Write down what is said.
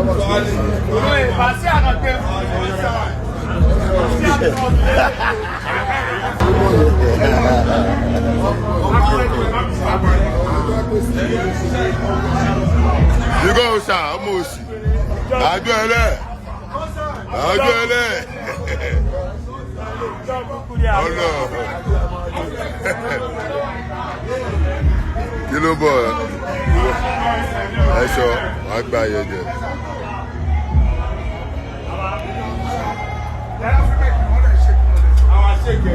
You go, sir. Almost. I do it. Oh no. Kilo boy. That's all. I buy you there. Shake it.